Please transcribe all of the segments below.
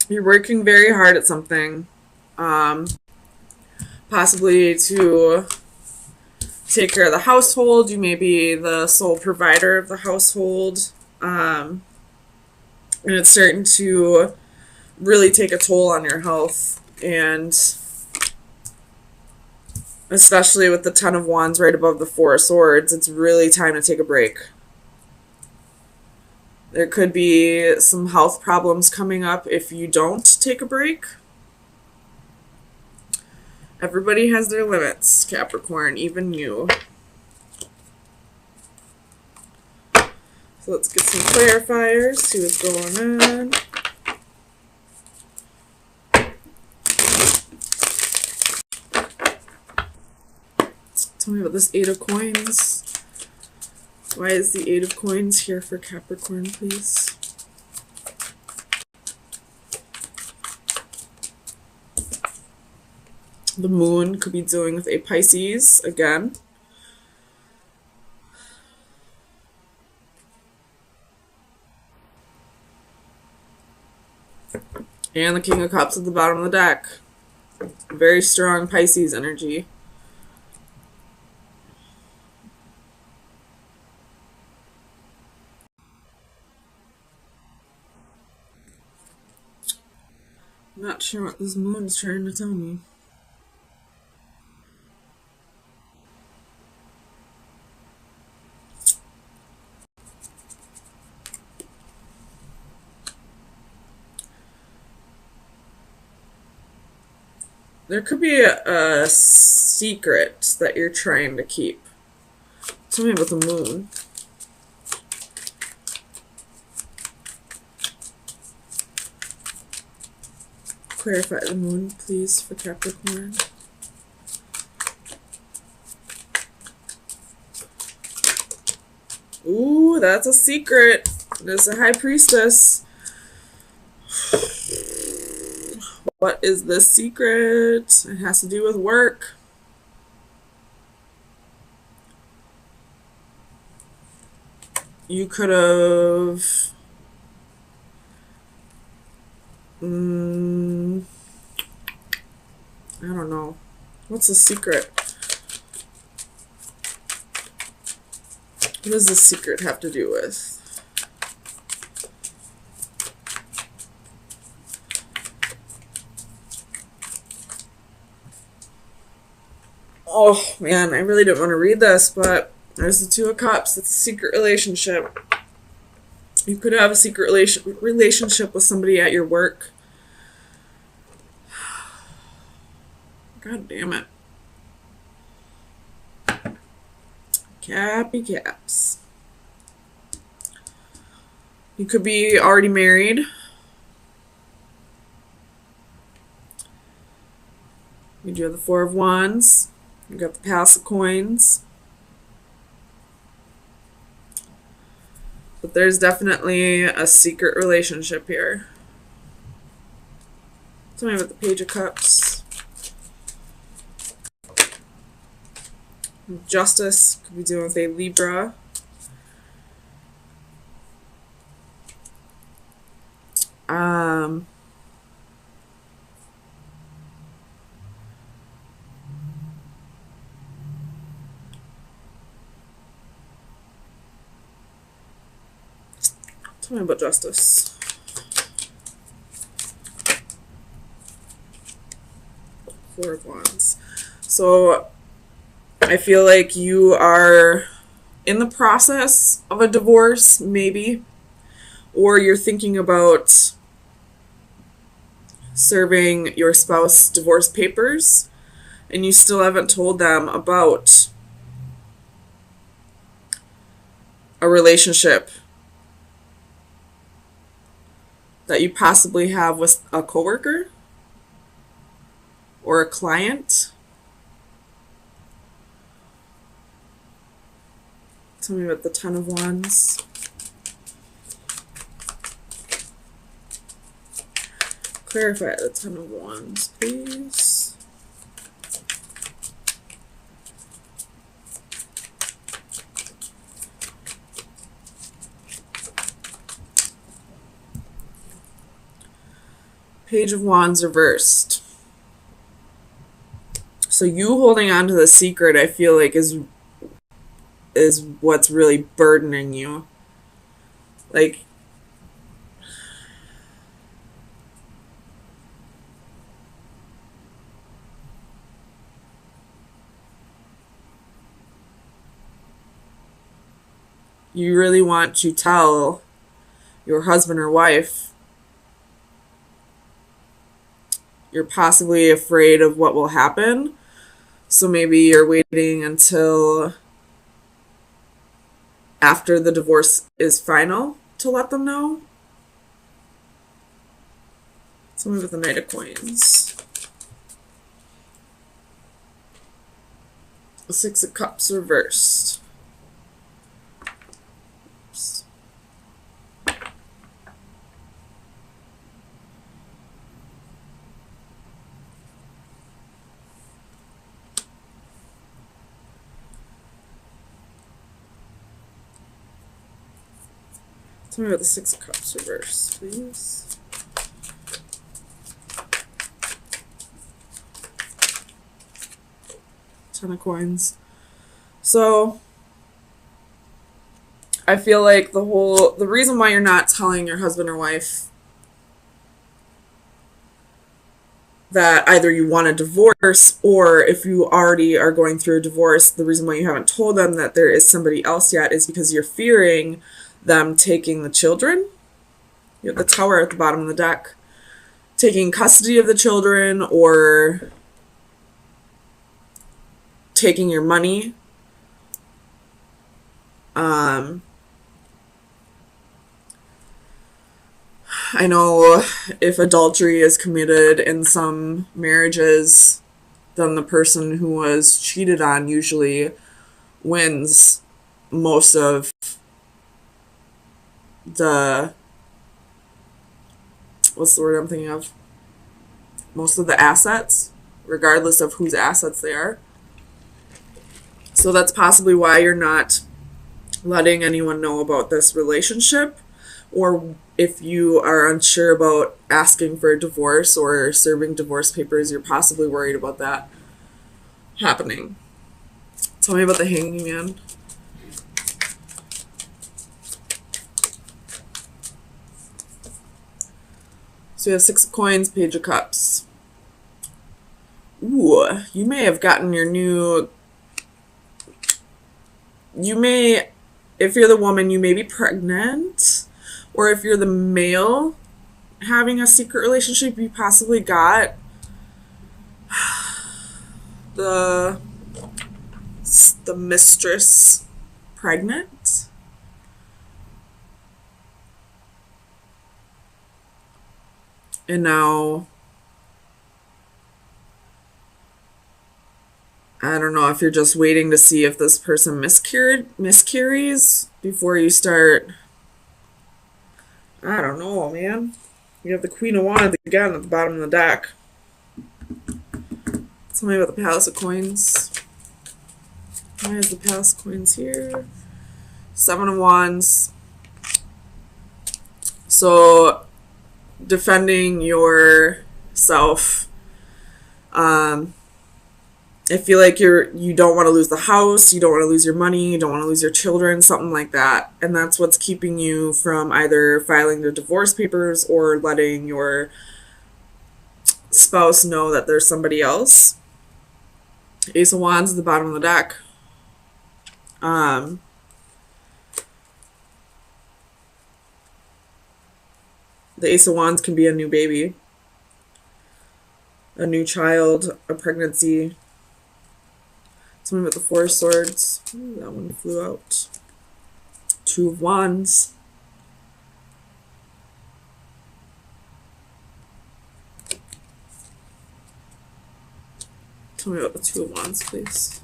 You're working very hard at something, um, possibly to take care of the household. You may be the sole provider of the household, and it's starting to really take a toll on your health. And especially with the Ten of Wands right above the Four of Swords, it's really time to take a break. There could be some health problems coming up if you don't take a break. Everybody has their limits, Capricorn, even you. So let's get some clarifiers, see what's going on. Tell me about this Eight of Coins. Why is the Eight of Coins here for Capricorn, please? The Moon could be dealing with a Pisces again. And the King of Cups at the bottom of the deck. Very strong Pisces energy. I'm not sure what this moon is trying to tell me. There could be a secret that you're trying to keep. Tell me about the moon. Clarify the moon, please, for Capricorn. Ooh, that's a secret. There's a High Priestess. What is this secret? It has to do with work. You could have... I don't know. What's the secret? What does the secret have to do with? Oh, man, I really didn't want to read this, but there's the Two of Cups. It's a secret relationship. You could have a secret relationship with somebody at your work. God damn it. Cappy caps. You could be already married. You do have the Four of Wands. You got the Pass of Coins. But there's definitely a secret relationship here. Tell me about the Page of Cups. Justice could be dealing with a Libra. Tell me about Justice. Four of Wands. So I feel like you are in the process of a divorce, maybe, or you're thinking about serving your spouse divorce papers and you still haven't told them about a relationship that you possibly have with a coworker or a client. Tell me about the Ten of Wands. Clarify the Ten of Wands, please. Page of Wands reversed. So you holding on to the secret, I feel like, is what's really burdening you. Like, you really want to tell your husband or wife. You're possibly afraid of what will happen. So maybe you're waiting until after the divorce is final to let them know. Tell me with the Knight of Coins. The Six of Cups reversed. Oops. Tell me about the Six of Cups reversed, please. Ten of Coins. So I feel like the reason why you're not telling your husband or wife that either you want a divorce, or if you already are going through a divorce, the reason why you haven't told them that there is somebody else yet is because you're fearing them taking the children. You have the Tower at the bottom of the deck. Taking custody of the children, or taking your money. I know if adultery is committed in some marriages, then the person who was cheated on usually wins most of the, what's the word I'm thinking of? Most of the assets, regardless of whose assets they are. So that's possibly why you're not letting anyone know about this relationship. Or if you are unsure about asking for a divorce or serving divorce papers, you're possibly worried about that happening. Tell me about the Hanging Man. So you have Six of Coins, Page of Cups. Ooh, you may have gotten your new... You may, if you're the woman, you may be pregnant. Or if you're the male having a secret relationship, you possibly got the mistress pregnant. And now, I don't know if you're just waiting to see if this person miscarries before you start. I don't know, man. You have the Queen of Wands again at the bottom of the deck. Tell me about the Palace of Coins. Why is the Palace of Coins here? Seven of Wands. So, defending yourself. I feel like you don't want to lose the house, you don't want to lose your money, you don't want to lose your children, something like that. And that's what's keeping you from either filing the divorce papers or letting your spouse know that there's somebody else. Ace of Wands at the bottom of the deck. The Ace of Wands can be a new baby, a new child, a pregnancy. Something with the Four of Swords. Ooh, that one flew out. Two of Wands. Tell me about the Two of Wands, please.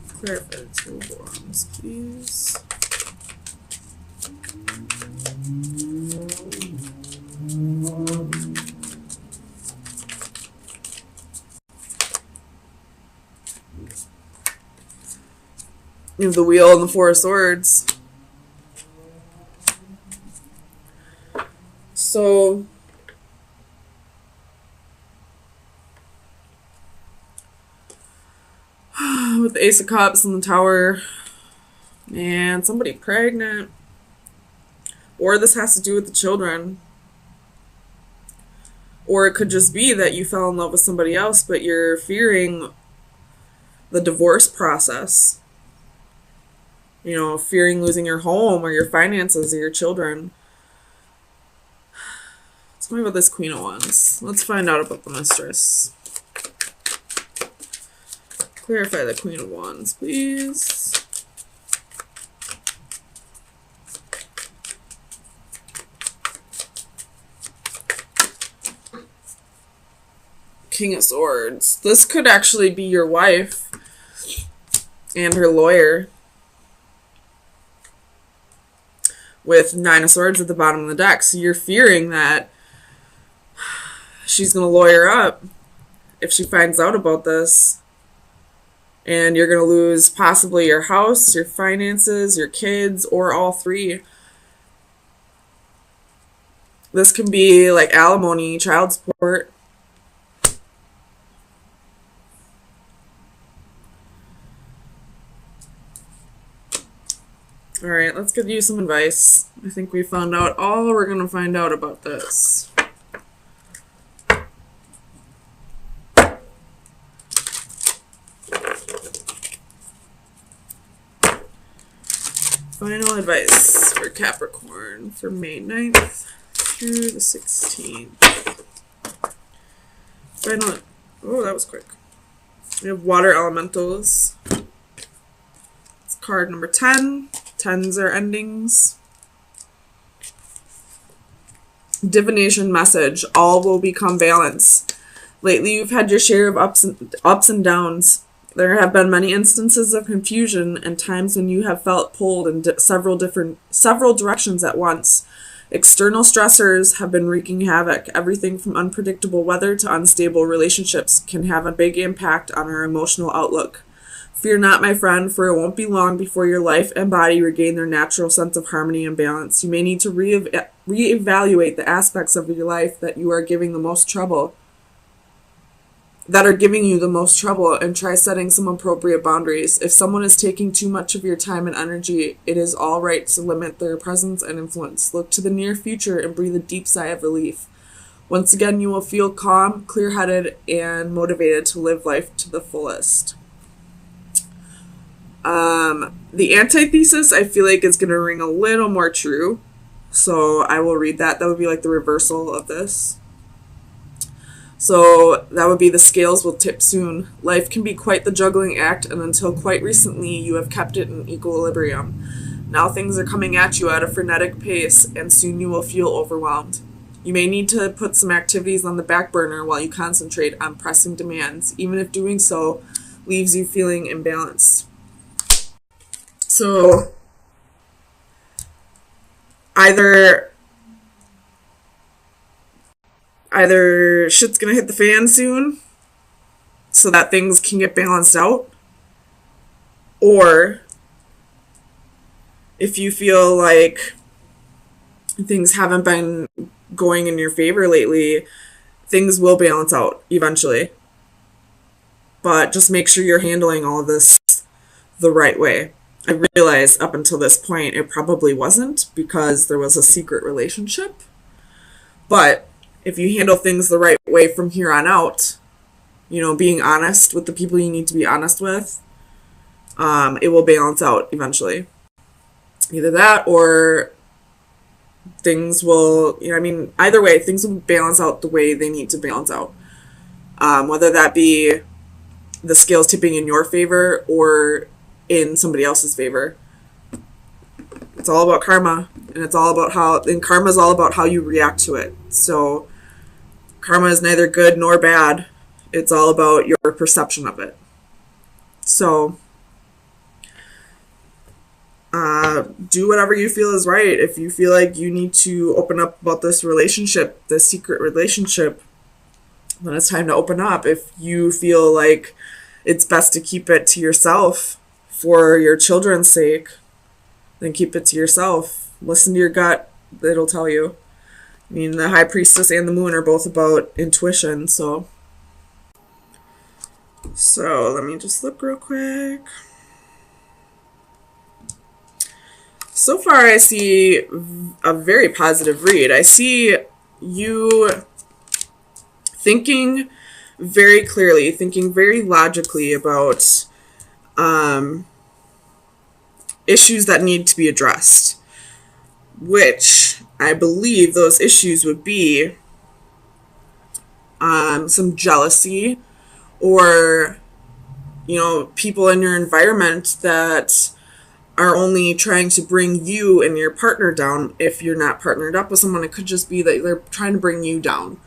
Clarify the Two of Wands, please. You have the Wheel and the Four of Swords. So with the Ace of Cups and the Tower, and somebody pregnant. Or this has to do with the children. Or it could just be that you fell in love with somebody else, but you're fearing the divorce process. You know, fearing losing your home or your finances or your children. Tell me about this Queen of Wands. Let's find out about the mistress. Clarify the Queen of Wands, please. King of Swords. This could actually be your wife and her lawyer. With Nine of Swords at the bottom of the deck. So you're fearing that she's going to lawyer up if she finds out about this. And you're going to lose possibly your house, your finances, your kids, or all three. This can be like alimony, child support. Alright, let's give you some advice. I think we found out all we're going to find out about this. Final advice for Capricorn for May 9th through the 16th. Final. Oh, that was quick. We have water elementals. It's card number 10. Tens are endings. Divination message. All will become balance. Lately, you've had your share of ups and downs. There have been many instances of confusion and times when you have felt pulled in several directions at once. External stressors have been wreaking havoc. Everything from unpredictable weather to unstable relationships can have a big impact on our emotional outlook. Fear not, my friend, for it won't be long before your life and body regain their natural sense of harmony and balance. You may need to reevaluate the aspects of your life that you are giving the most trouble, that are giving you the most trouble, and try setting some appropriate boundaries. If someone is taking too much of your time and energy, it is all right to limit their presence and influence. Look to the near future and breathe a deep sigh of relief. Once again, you will feel calm, clear-headed, and motivated to live life to the fullest. The antithesis, I feel like, is going to ring a little more true. So I will read that. That would be like the reversal of this. So that would be the scales will tip soon. Life can be quite the juggling act, and until quite recently, you have kept it in equilibrium. Now things are coming at you at a frenetic pace, and soon you will feel overwhelmed. You may need to put some activities on the back burner while you concentrate on pressing demands, even if doing so leaves you feeling imbalanced. So either shit's gonna hit the fan soon so that things can get balanced out, or if you feel like things haven't been going in your favor lately, things will balance out eventually. But just make sure you're handling all of this the right way. I realized up until this point it probably wasn't, because there was a secret relationship. But if you handle things the right way from here on out, you know, being honest with the people you need to be honest with, it will balance out eventually. Either that or things will, you know, I mean, either way, things will balance out the way they need to balance out. Whether that be the scales tipping in your favor or in somebody else's favor. It's all about karma, and it's all about karma is all about how you react to it. So karma is neither good nor bad. It's all about your perception of it. So do whatever you feel is right. If you feel like you need to open up about this relationship, this secret relationship, then it's time to open up. If you feel like it's best to keep it to yourself for your children's sake, then keep it to yourself. Listen to your gut. It'll tell you. I mean, the High Priestess and the Moon are both about intuition, so let me just look real quick. So far, I see a very positive read. I see you thinking very clearly, thinking very logically about issues that need to be addressed, which I believe those issues would be some jealousy, or, you know, people in your environment that are only trying to bring you and your partner down. If you're not partnered up with someone, it could just be that they're trying to bring you down.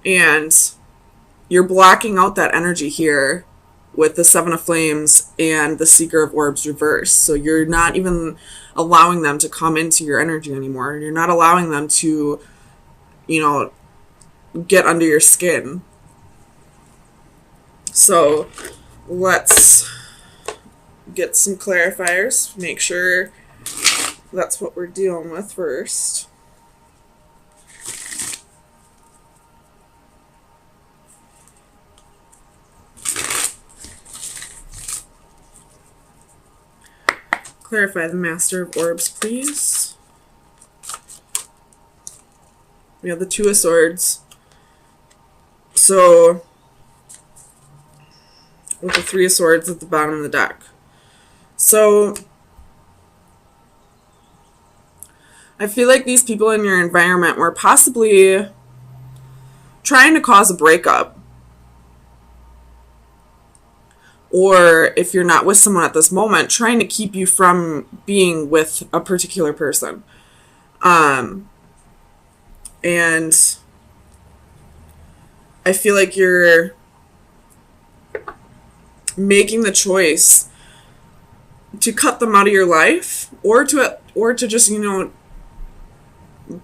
And you're blocking out that energy here with the Seven of Flames and the Seeker of Orbs reverse. So you're not even allowing them to come into your energy anymore. You're not allowing them to, you know, get under your skin. So let's get some clarifiers. Make sure that's what we're dealing with first. Clarify the Master of Orbs, please. We have the Two of Swords. So, with the Three of Swords at the bottom of the deck. So, I feel like these people in your environment were possibly trying to cause a breakup. Or if you're not with someone at this moment, trying to keep you from being with a particular person. And I feel like you're making the choice to cut them out of your life, or to just, you know,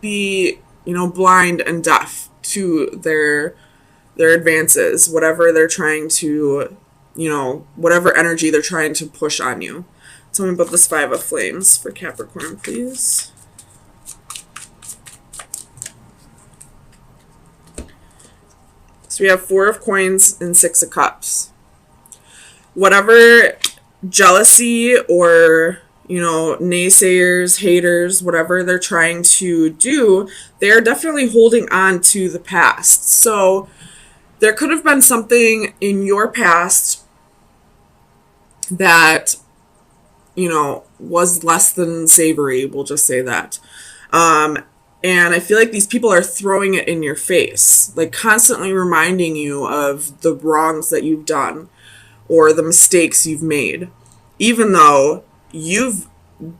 be, you know, blind and deaf to their advances, whatever they're trying to, you know, whatever energy they're trying to push on you. Tell me about this Five of Flames for Capricorn, please. So we have Four of Coins and Six of Cups. Whatever jealousy or, you know, naysayers, haters, whatever they're trying to do, they're definitely holding on to the past. So there could have been something in your past that, you know, was less than savory, we'll just say that. And I feel like these people are throwing it in your face, like constantly reminding you of the wrongs that you've done or the mistakes you've made, even though you've,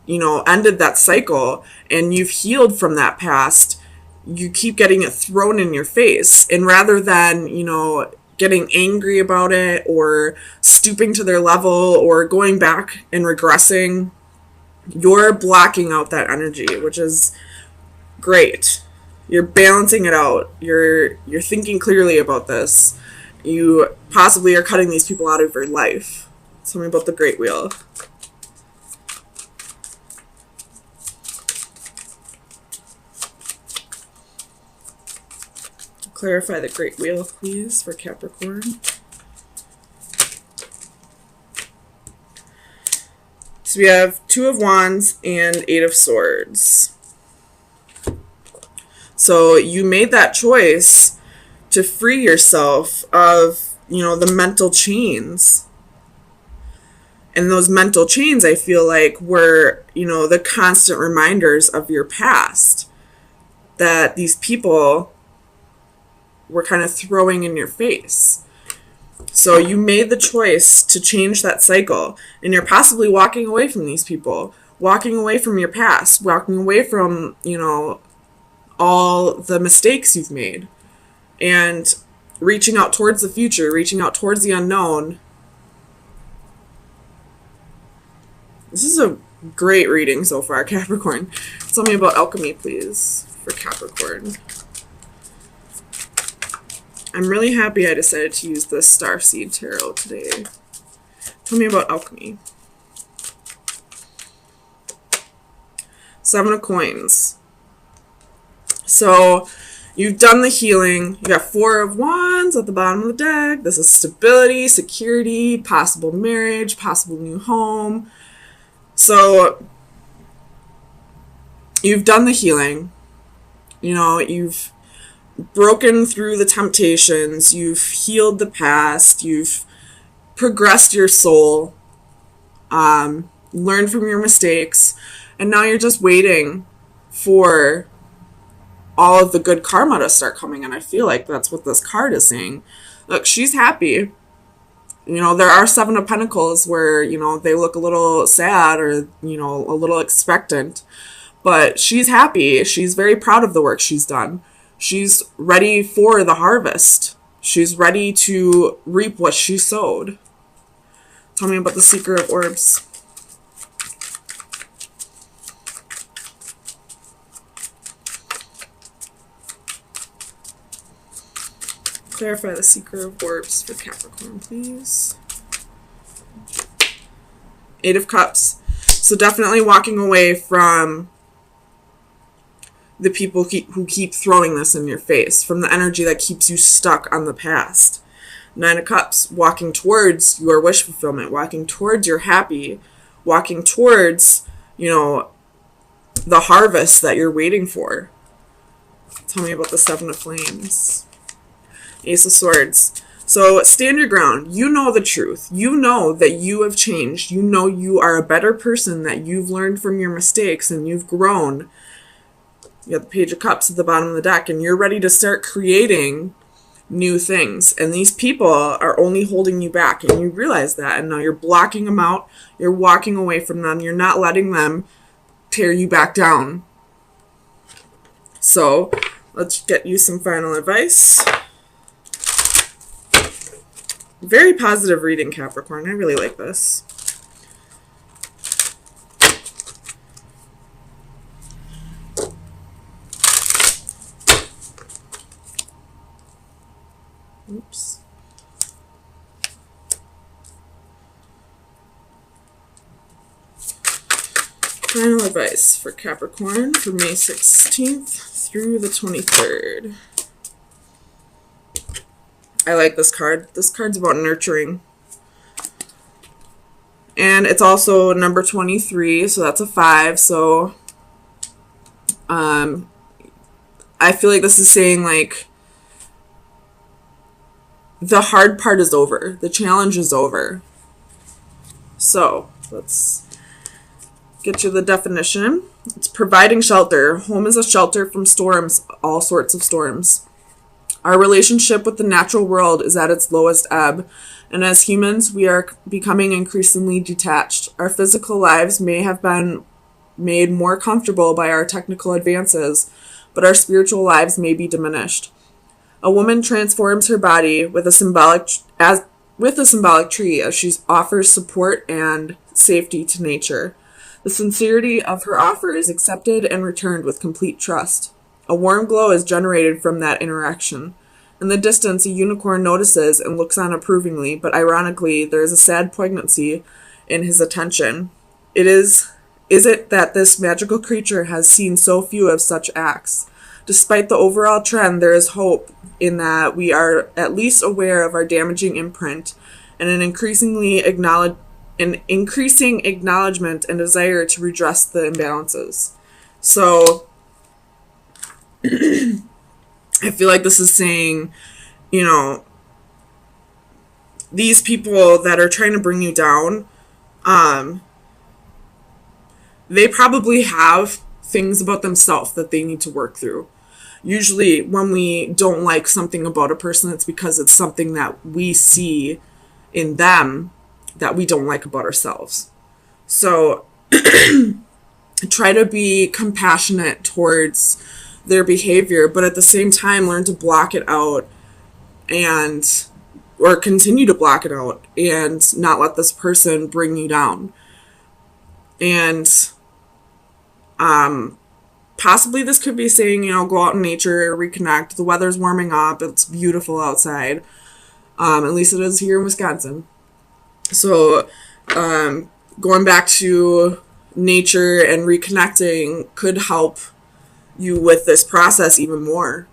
you know, ended that cycle and you've healed from that past. You keep getting it thrown in your face, and rather than, you know, getting angry about it or stooping to their level or going back and regressing, you're blocking out that energy, which is great. You're balancing it out. You're thinking clearly about this. You possibly are cutting these people out of your life. Tell me about the Great Wheel. Clarify the Great Wheel, please, for Capricorn. So we have Two of Wands and Eight of Swords. So you made that choice to free yourself of, you know, the mental chains. And those mental chains, I feel like, were, you know, the constant reminders of your past that these people were kind of throwing in your face. So you made the choice to change that cycle, and you're possibly walking away from these people, walking away from your past, walking away from, you know, all the mistakes you've made, and reaching out towards the future, reaching out towards the unknown. This is a great reading so far, Capricorn. Tell me about alchemy, please, for Capricorn. I'm really happy I decided to use the Starseed Tarot today. Tell me about alchemy. Seven of Coins. So you've done the healing. You got 4 of Wands at the bottom of the deck. This is stability, security, possible marriage, possible new home. So you've done the healing. You've broken through the temptations. You've healed the past. You've progressed your soul. Learned from your mistakes. And now you're just waiting for all of the good karma to start coming in. I feel like that's what this card is saying. Look, she's happy. There are 7 of Pentacles where, they look a little sad or, a little expectant. But she's happy. She's very proud of the work she's done. She's ready for the harvest. She's ready to reap what she sowed. Tell me about the Seeker of Orbs. Clarify the Seeker of Orbs for Capricorn, please. 8 of Cups. So definitely walking away from the people who keep throwing this in your face, from the energy that keeps you stuck on the past. 9 of Cups, walking towards your wish fulfillment, walking towards your happy, walking towards, the harvest that you're waiting for. Tell me about the 7 of Flames. Ace of Swords. So stand your ground. You know the truth. You know that you have changed. You know you are a better person, that you've learned from your mistakes and you've grown. You got the Page of Cups at the bottom of the deck, and you're ready to start creating new things. And these people are only holding you back, and you realize that. And now you're blocking them out. You're walking away from them. You're not letting them tear you back down. So let's get you some final advice. Very positive reading, Capricorn. I really like this. Oops. Final advice for Capricorn for May 16th through the 23rd. I like this card. This card's about nurturing. And it's also number 23, so that's a 5. So I feel like this is saying, like, the hard part is over. The challenge is over. So let's get you the definition. It's providing shelter. Home is a shelter from storms, all sorts of storms. Our relationship with the natural world is at its lowest ebb, and as humans, we are becoming increasingly detached. Our physical lives may have been made more comfortable by our technical advances, but our spiritual lives may be diminished. A woman transforms her body with a symbolic tree as she offers support and safety to nature. The sincerity of her offer is accepted and returned with complete trust. A warm glow is generated from that interaction. In the distance, a unicorn notices and looks on approvingly, but ironically, there is a sad poignancy in his attention. Is it that this magical creature has seen so few of such acts? Despite the overall trend, there is hope in that we are at least aware of our damaging imprint and an increasing acknowledgement and desire to redress the imbalances. So I feel like this is saying, these people that are trying to bring you down, they probably have things about themselves that they need to work through. Usually when we don't like something about a person, it's because it's something that we see in them that we don't like about ourselves. So try to be compassionate towards their behavior, but at the same time learn to block it out or continue to block it out and not let this person bring you down. And possibly this could be saying, go out in nature, reconnect. The weather's warming up. It's beautiful outside. At least it is here in Wisconsin. So going back to nature and reconnecting could help you with this process even more.